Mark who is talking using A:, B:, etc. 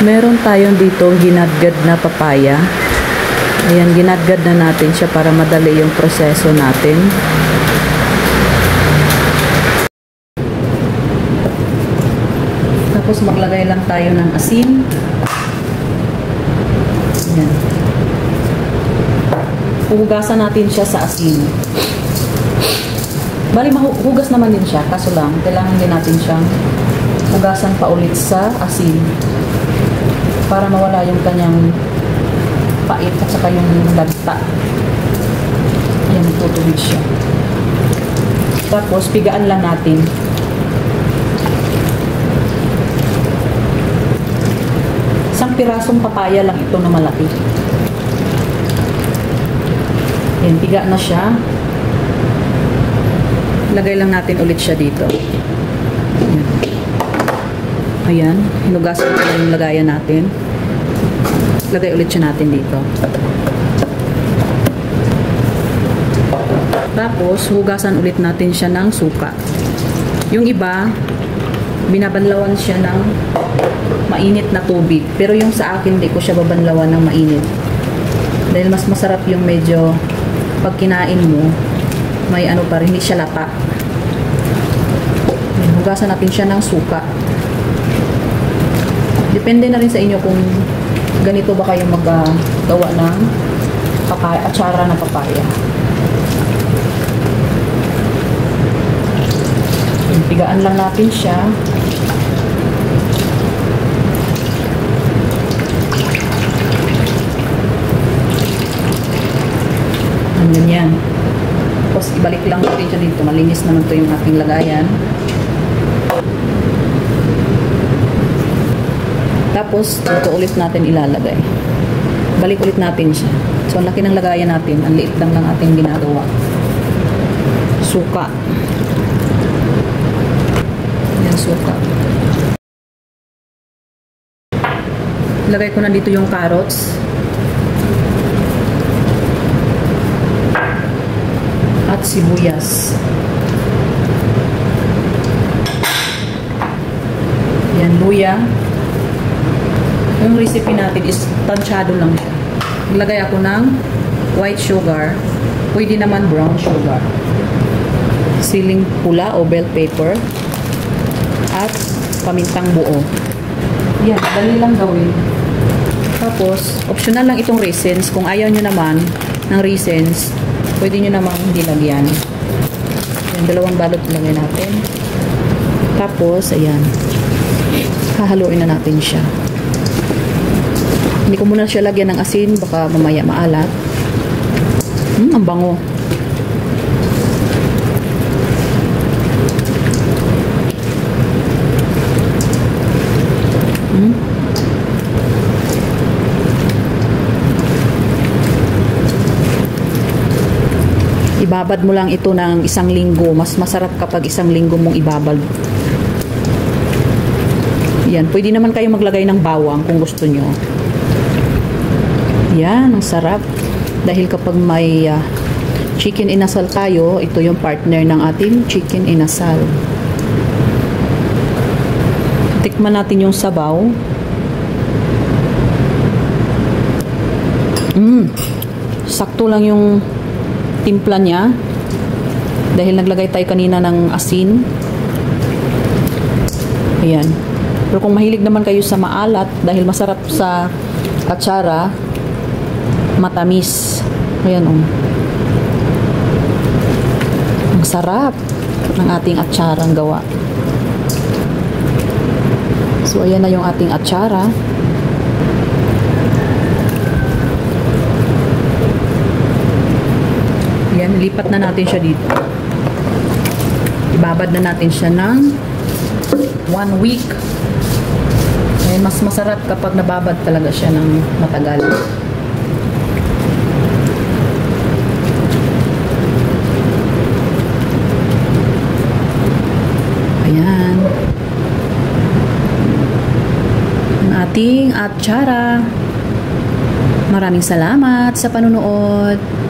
A: Meron tayong dito ginadgad na papaya. Ayan, ginadgad na natin siya para madali yung proseso natin. Tapos maglagay lang tayo ng asin. Ayan. Hugasan natin siya sa asin. Bali, mahugas naman din siya. Kaso lang, kailangan din natin siyang hugasan pa ulit sa asin. Para mawala yung kanyang pait at saka yung lagta. Ayan, tutuwid siya. Tapos, pigaan lang natin. Isang pirasong papaya lang ito na malaki. Ayan, piga na siya. Lagay lang natin ulit siya dito. Ayan. Ayan, hinugasan ko lang yung lagayan natin. Lagay ulit siya natin dito. Tapos, hugasan ulit natin siya ng suka. Yung iba, binabanlawan siya ng mainit na tubig. Pero yung sa akin, hindi ko siya babanlawan ng mainit. Dahil mas masarap yung medyo pag kinain mo, may ano pa rin, hindi siya lata. Hugasan natin siya ng suka. Depende na rin sa inyo kung ganito ba kayo maggawa ng papaya, atsara na papaya. Pigaan lang natin siya. Ganyan yan. Tapos ibalik lang natin siya dito. Malinis naman to yung ating lagayan. Tapos, ito ulit natin ilalagay. Balik ulit natin siya. So, ang laki ng lagayan natin. Ang liit lang ng ating ginagawa. Suka. Yan, suka. Lagay ko na dito yung carrots. At sibuyas. Yan, luya. Yung recipe natin is tansyado lang siya. Naglagay ako ng white sugar. Pwede naman brown sugar. Siling pula o bell pepper. At pamintang buo. Yan, dali lang gawin. Tapos, optional lang itong raisins. Kung ayaw nyo naman ng raisins, pwede nyo naman hindi lagyan. Yan, dalawang balot lagay natin. Tapos, ayan. Hahaluin na natin siya. Hindi ko muna siya lagyan ng asin, baka mamaya maalat. Ang bango. Ibabad mo lang ito ng 1 linggo. Mas masarap kapag 1 linggo mong ibabad. Yan, pwede naman kayo maglagay ng bawang kung gusto nyo. Yan, ang sarap. Dahil kapag may chicken inasal tayo, ito yung partner ng ating chicken inasal. Tikman natin yung sabaw. Sakto lang yung timpla niya. Dahil naglagay tayo kanina ng asin. Ayan. Pero kung mahilig naman kayo sa maalat, dahil masarap sa atsara, matamis. Ayan, oh. Ang sarap ng ating atsarang gawa. So, ayan na yung ating atsara. Ayan, lipat na natin siya dito. Ibabad na natin siya ng 1 week. Ayan, mas masarap kapag nababad talaga siya ng matagal. Ayan. Ang ating atsara. Maraming salamat sa panunood.